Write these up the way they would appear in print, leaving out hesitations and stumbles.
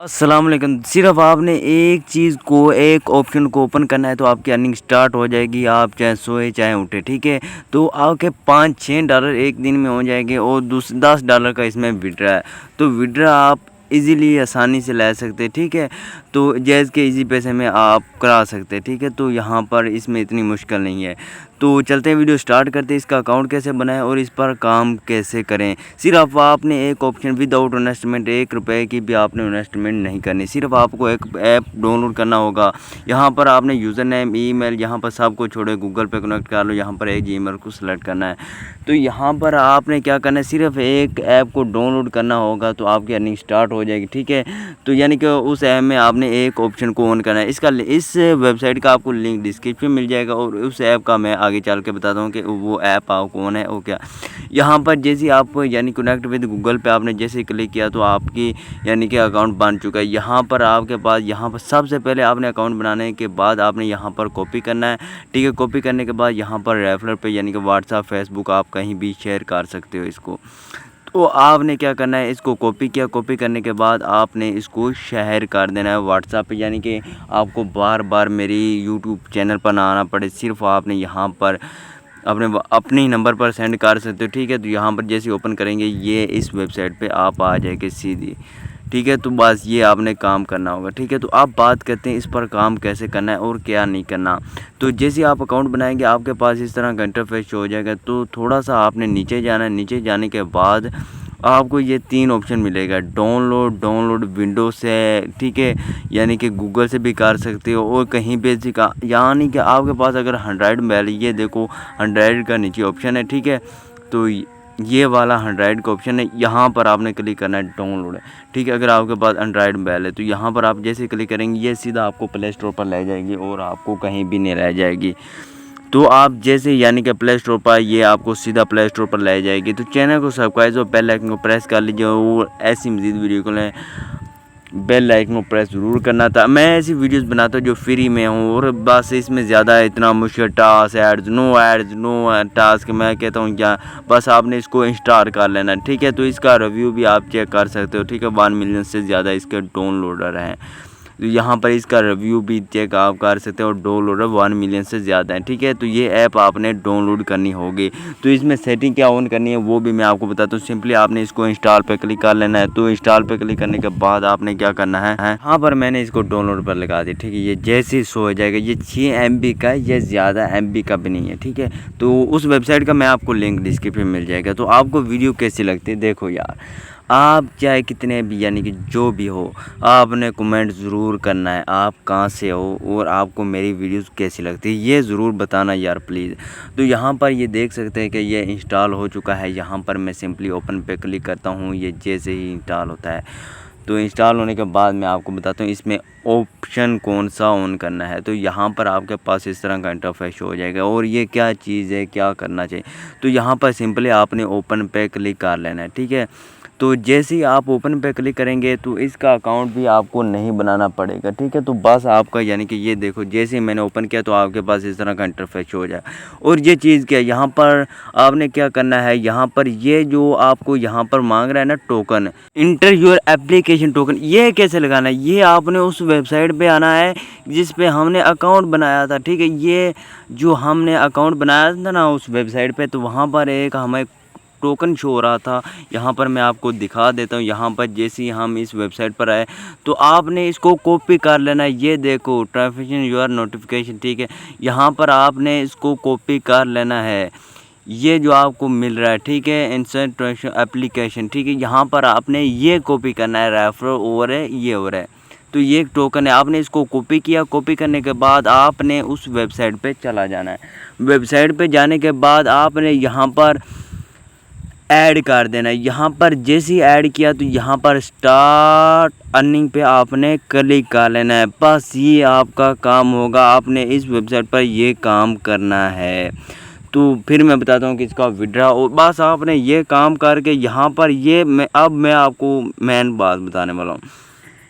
अस्सलाम वालेकुम। सिर्फ आपने एक ऑप्शन को ओपन करना है तो आपकी अर्निंग स्टार्ट हो जाएगी। आप चाहे सोए चाहे उठे, ठीक है। तो आपके $5-6 एक दिन में हो जाएंगे और $10 का इसमें विड्रा है। तो विड्रा आप इजीली आसानी से ले सकते हैं, ठीक है। तो जैज़ के इजी पैसे में आप करा सकते हैं, ठीक है। तो यहाँ पर इसमें इतनी मुश्किल नहीं है। तो चलते हैं, वीडियो स्टार्ट करते हैं। इसका अकाउंट कैसे बनाएं और इस पर काम कैसे करें। सिर्फ आपने एक ऑप्शन विदाउट इन्वेस्टमेंट, ₹1 की भी आपने इन्वेस्टमेंट नहीं करनी। सिर्फ आपको एक ऐप डाउनलोड करना होगा। यहाँ पर आपने यूज़र नेम, ईमेल, यहाँ पर सब कुछ छोड़े गूगल पे कनेक्ट कर लो। यहाँ पर एक जीमेल को सिलेक्ट करना है। तो यहाँ पर आपने क्या करना है, सिर्फ एक ऐप को डाउनलोड करना होगा तो आपकी अर्निंग स्टार्ट हो जाएगी, ठीक है। तो यानी कि उस ऐप में आपने एक ऑप्शन को ऑन करना है। इस वेबसाइट का आपको लिंक डिस्क्रिप्शन में मिल जाएगा और उस ऐप का मैं आगे चल के बताता हूँ कि वो ऐप कौन है वो क्या। यहाँ पर जैसे आप यानी कनेक्ट विद गूगल पे आपने जैसे क्लिक किया तो आपकी यानी कि अकाउंट बन चुका है। यहाँ पर आपके पास यहाँ पर सबसे पहले आपने अकाउंट बनाने के बाद आपने यहाँ पर कॉपी करना है, ठीक है। कॉपी करने के बाद यहाँ पर रेफरल पे यानी कि व्हाट्सएप, फेसबुक आप कहीं भी शेयर कर सकते हो इसको। तो आपने क्या करना है, इसको कॉपी किया। कॉपी करने के बाद आपने इसको शेयर कर देना है व्हाट्सएप पे, यानी कि आपको बार बार मेरी यूट्यूब चैनल पर ना आना पड़े। सिर्फ आपने यहाँ पर अपने ही नंबर पर सेंड कर सकते हो, ठीक है। तो यहाँ पर जैसे ओपन करेंगे ये इस वेबसाइट पे आप आ जाएंगे सीधी, ठीक है। तो बस ये आपने काम करना होगा, ठीक है। तो आप बात करते हैं इस पर काम कैसे करना है और क्या नहीं करना। तो जैसे आप अकाउंट बनाएंगे आपके पास इस तरह का इंटरफेस हो जाएगा। तो थोड़ा सा आपने नीचे जाना है। नीचे जाने के बाद आपको ये 3 ऑप्शन मिलेगा। डाउनलोड विंडो से, ठीक है, यानी कि गूगल से भी कर सकते हो और कहीं पे से का, यानी कि आपके पास अगर 100 मोबाइल, ये देखो 100 का नीचे ऑप्शन है, ठीक है। तो ये वाला 100 का ऑप्शन है, यहाँ पर आपने क्लिक करना है डाउनलोड है, ठीक है। अगर आपके पास एंड्रॉयड मोबाइल है तो यहाँ पर आप जैसे क्लिक करेंगे ये सीधा आपको प्ले स्टोर पर ले जाएगी और आपको कहीं भी नहीं रह जाएगी। तो आप जैसे यानी कि प्ले स्टोर पर ये आपको सीधा प्ले स्टोर पर ले जाएगी। तो चैनल को सब्सक्राइब और बेल आइकन को प्रेस कर लीजिए और ऐसी मज़ीद वीडियो को लें बेल आइकन को प्रेस ज़रूर करना था। मैं ऐसी वीडियोस बनाता हूँ जो फ्री में हूँ और बस इसमें ज़्यादा इतना मुश्किल एड्स नो टास्क मैं कहता हूँ क्या, बस आपने इसको इंस्टॉल कर लेना, ठीक है। तो इसका रिव्यू भी आप चेक कर सकते हो, ठीक है। 1 मिलियन से ज़्यादा इसके डाउनलोडर हैं। तो यहाँ पर इसका रिव्यू भी चेक आप कर सकते हो। डाउनलोडर 1 मिलियन से ज़्यादा है, ठीक है। तो ये ऐप आपने डाउनलोड करनी होगी। तो इसमें सेटिंग क्या ऑन करनी है वो भी मैं आपको बताता हूँ। सिंपली आपने इसको इंस्टॉल पे क्लिक कर लेना है। तो इंस्टॉल पे क्लिक करने के बाद आपने क्या करना है, यहाँ पर मैंने इसको डाउनलोड पर लगा दी, ठीक है। ये जैसे ही शो हो जाएगा, ये 6 MB का है, ये ज़्यादा MB का भी नहीं है, ठीक है। तो उस वेबसाइट का मैं आपको लिंक डिस्क्रिप्शन में मिल जाएगा। तो आपको वीडियो कैसी लगती है, देखो यार, आप चाहे कितने भी यानी कि जो भी हो, आपने कमेंट ज़रूर करना है आप कहाँ से हो और आपको मेरी वीडियोस कैसी लगती है ये ज़रूर बताना यार प्लीज़। तो यहाँ पर ये देख सकते हैं कि ये इंस्टॉल हो चुका है। यहाँ पर मैं सिंपली ओपन पे क्लिक करता हूँ, ये जैसे ही इंस्टॉल होता है। तो इंस्टॉल होने के बाद मैं आपको बताता हूँ इसमें ऑप्शन कौन सा ऑन करना है। तो यहाँ पर आपके पास इस तरह का इंटरफेस हो जाएगा और ये क्या चीज़ है, क्या करना चाहिए। तो यहाँ पर सिंपली आपने ओपन पे क्लिक कर लेना है, ठीक है। तो जैसे ही आप ओपन पे क्लिक करेंगे तो इसका अकाउंट भी आपको नहीं बनाना पड़ेगा, ठीक है। तो बस आपका यानी कि ये देखो जैसे ही मैंने ओपन किया तो आपके पास इस तरह का इंटरफेस हो जाए। और ये चीज़ क्या, यहाँ पर आपने क्या करना है, यहाँ पर ये जो आपको यहाँ पर मांग रहा है ना token, inter your application token, ये कैसे लगाना है, ये आपने उस वेबसाइट पे आना है जिस पे हमने अकाउंट बनाया था, ठीक है। ये जो हमने अकाउंट बनाया था ना उस वेबसाइट पे, तो वहाँ पर एक हमें टोकन शो हो रहा था। यहाँ पर मैं आपको दिखा देता हूँ। यहाँ पर जैसे ही हम इस वेबसाइट पर आए तो आपने इसको कॉपी कर लेना है। ये देखो ट्रांसमिशन योर नोटिफिकेशन, ठीक है। यहाँ पर आपने इसको कॉपी कर लेना है, ये जो आपको मिल रहा है, ठीक है, इंस्टेंट ट्रांसफर एप्लीकेशन, ठीक है। यहाँ पर आपने ये कॉपी करना है, रेफर ओवर है, ये हो रहा है। तो ये एक टोकन है, आपने इसको कॉपी किया। कॉपी करने के बाद आपने उस वेबसाइट पे चला जाना है। वेबसाइट पे जाने के बाद आपने यहाँ पर ऐड कर देना है। यहाँ पर जैसे ही ऐड किया तो यहाँ पर स्टार्ट अर्निंग पे आपने क्लिक कर लेना है। बस ये आपका काम होगा, आपने इस वेबसाइट पर ये काम करना है। तो फिर मैं बताता हूँ कि इसका विड्रा, और बस आपने ये काम करके यहाँ पर ये मैं आपको मेन बात बताने वाला हूँ।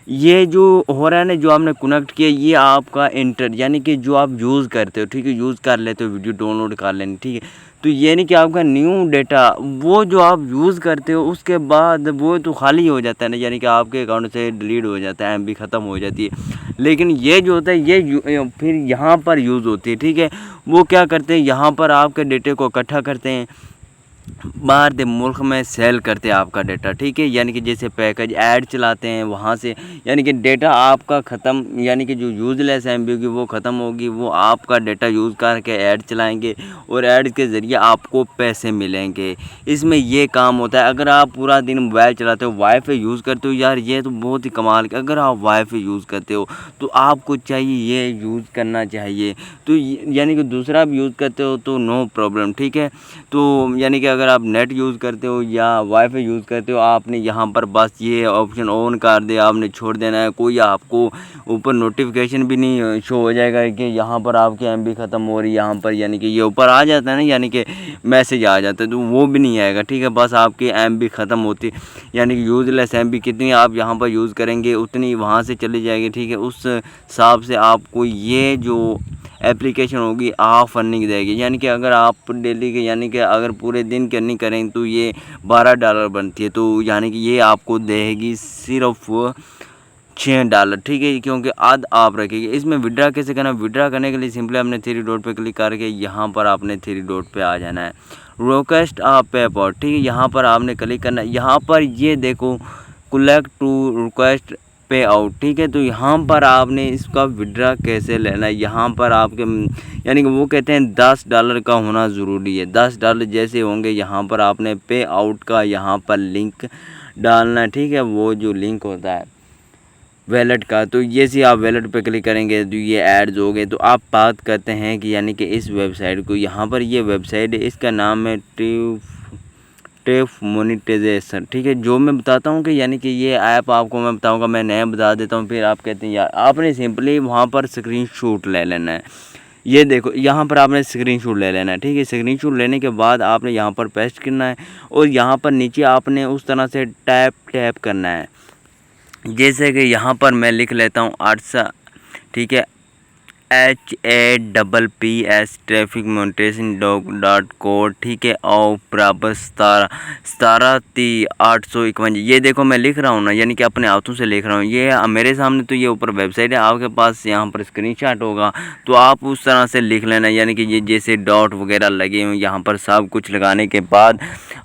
ये जो हो रहा है ना, जो आपने कनेक्ट किया, ये आपका इंटर यानी कि जो आप यूज़ करते हो, ठीक है, यूज़ कर लेते हो, वीडियो डाउनलोड कर लेनी, ठीक है। तो यानी कि आपका न्यू डेटा वो जो आप यूज़ करते हो उसके बाद वो तो खाली हो जाता है ना, यानी कि आपके अकाउंट से डिलीट हो जाता है, एमबी ख़त्म हो जाती है। लेकिन ये जो होता है ये फिर यहाँ पर यूज़ होती है, ठीक है। वो क्या करते हैं, यहाँ पर आपके डेटे को इकट्ठा करते हैं, बाहर दे मुल्क में सेल करते हैं आपका डेटा, ठीक है। यानी कि जैसे पैकेज ऐड चलाते हैं वहाँ से, यानी कि डेटा आपका ख़त्म, यानी कि जो यूज़लेस एमबी होगी वो ख़त्म होगी, वो आपका डेटा यूज़ करके ऐड चलाएंगे और ऐड के ज़रिए आपको पैसे मिलेंगे। इसमें ये काम होता है। अगर आप पूरा दिन मोबाइल चलाते हो, वाईफाई यूज़ करते हो, यार ये तो बहुत ही कमाल का, अगर आप वाईफाई यूज़ करते हो तो आपको चाहिए ये यूज़ करना चाहिए। तो यानी कि दूसरा भी यूज़ करते हो तो नो प्रॉब्लम, ठीक है। तो यानी कि अगर आप नेट यूज़ करते हो या वाईफाई यूज़ करते हो, आपने यहाँ पर बस ये ऑप्शन ऑन कर दिया, आपने छोड़ देना है। कोई आपको ऊपर नोटिफिकेशन भी नहीं शो हो जाएगा कि यहाँ पर आपकी एमबी ख़त्म हो रही है, यहाँ पर यानी कि ये ऊपर आ जाता है ना, यानी कि मैसेज आ जाता है, तो वो भी नहीं आएगा, ठीक है। बस आपकी एमबी ख़त्म होती, यानी कि यूज़लेस एमबी कितनी आप यहाँ पर यूज़ करेंगे उतनी वहाँ से चली जाएगी, ठीक है। उस हिसाब से आपको ये जो एप्लीकेशन होगी हाफ अर्निंग देगी, यानी कि अगर आप डेली के, यानी कि अगर पूरे दिन की अर्निंग करें तो ये $12 बनती है, तो यानी कि ये आपको देगी सिर्फ $6, ठीक है, क्योंकि आध आप रखेगी। इसमें विड्रा कैसे करना, विड्रा करने के लिए सिंपली आपने 3 डॉट पे क्लिक करके यहाँ पर आपने 3 डॉट पे आ जाना है, रिक्वेस्ट आप पे पर, ठीक है। यहाँ पर आपने क्लिक करना है, यहाँ पर ये देखो कलेक्ट टू रिक्वेस्ट पे आउट, ठीक है। तो यहाँ पर आपने इसका विड्रा कैसे लेना है, यहाँ पर आपके यानी कि वो कहते हैं $10 का होना ज़रूरी है। $10 जैसे होंगे यहाँ पर आपने पे आउट का यहाँ पर लिंक डालना है, ठीक है। वो जो लिंक होता है वैलेट का, तो जैसे आप वैलेट पे क्लिक करेंगे तो ये ऐड्स हो गए। तो आप बात करते हैं कि यानी कि इस वेबसाइट को, यहाँ पर ये वेबसाइट है, इसका नाम है टेफ मोनेटाइजेशन, ठीक है। जो मैं बताता हूँ कि यानी कि ये ऐप आपको मैं बताऊँगा, मैं नया बता देता हूँ, फिर आप कहते हैं यार, आपने सिंपली वहाँ पर स्क्रीनशॉट ले लेना है। ये देखो यहाँ पर आपने स्क्रीनशॉट ले लेना है, ठीक है। स्क्रीनशॉट लेने के बाद आपने यहाँ पर पेस्ट करना है और यहाँ पर नीचे आपने उस तरह से टैप करना है। जैसे कि यहाँ पर मैं लिख लेता हूँ 800, ठीक है, HAPPS ट्रैफिक मोनेटाइजेशन .com, ठीक है। और बराबर 17,851, ये देखो मैं लिख रहा हूँ ना, यानी कि अपने हाथों से लिख रहा हूँ। ये मेरे सामने तो ये ऊपर वेबसाइट है, आपके पास यहाँ पर स्क्रीनशॉट होगा तो आप उस तरह से लिख लेना, यानी कि ये जैसे डॉट वगैरह लगे हुए यहाँ पर सब कुछ लगाने के बाद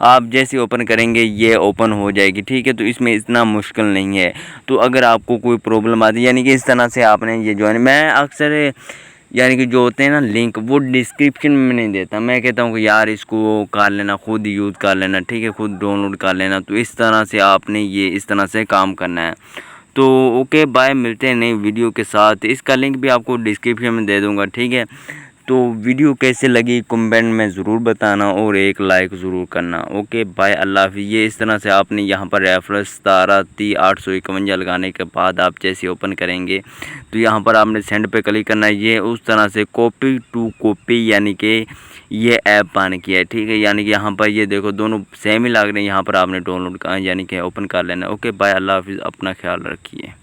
आप जैसे ओपन करेंगे ये ओपन हो जाएगी, ठीक है। तो इसमें इतना मुश्किल नहीं है। तो अगर आपको कोई प्रॉब्लम आती है, यानी कि इस तरह से आपने ये ज्वाइन, मैं अक्सर यानी कि जो होते हैं ना लिंक, वो डिस्क्रिप्शन में नहीं देता, मैं कहता हूँ कि यार इसको कर लेना, खुद यूज़ कर लेना, ठीक है, खुद डाउनलोड कर लेना। तो इस तरह से आपने ये इस तरह से काम करना है। तो ओके बाय, मिलते हैं नई वीडियो के साथ। इसका लिंक भी आपको डिस्क्रिप्शन में दे दूँगा, ठीक है। तो वीडियो कैसे लगी कमेंट में ज़रूर बताना और एक लाइक ज़रूर करना। ओके बाय, अल्लाह हाफ़िज़। ये इस तरह से आपने यहाँ पर रेफरेंस 17,851 लगाने के बाद आप जैसे ओपन करेंगे तो यहाँ पर आपने सेंड पे क्लिक करना है। ये उस तरह से कॉपी टू कॉपी यानी कि ये ऐप बन किया है, ठीक है। यानी कि यहाँ पर ये देखो दोनों सेम ही लग रहे हैं, यहाँ पर आपने डाउनलोड यानी कि ओपन कर लेना। ओके बाय, अल्लाह हाफ़िज़, अपना ख्याल रखिए।